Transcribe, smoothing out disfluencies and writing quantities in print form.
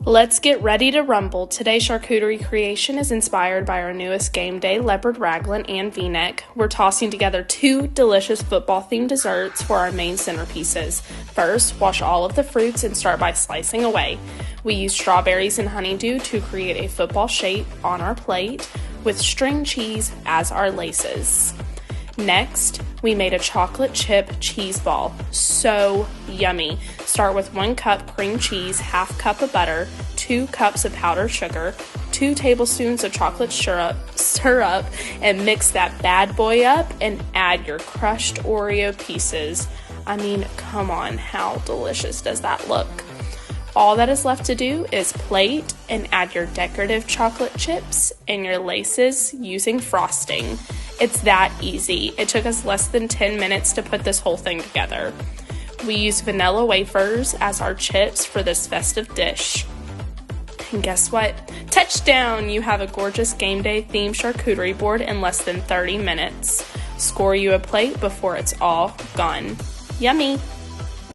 Let's get ready to rumble. Today's charcuterie creation is inspired by our newest game day, leopard raglan and v-neck. We're tossing together two delicious football-themed desserts for our main centerpieces. First, wash all of the fruits and start by slicing away. We use strawberries and honeydew to create a football shape on our plate with string cheese as our laces. Next, we made a chocolate chip cheese ball. So yummy. Start with 1 cup cream cheese, ½ cup of butter, 2 cups of powdered sugar, 2 tablespoons of chocolate syrup, and mix that bad boy up and add your crushed Oreo pieces. I mean, come on, how delicious does that look? All that is left to do is plate and add your decorative chocolate chips and your laces using frosting. It's that easy. It took us less than 10 minutes to put this whole thing together. We use vanilla wafers as our chips for this festive dish. And guess what? Touchdown! You have a gorgeous game day themed charcuterie board in less than 30 minutes. Score you a plate before it's all gone. Yummy!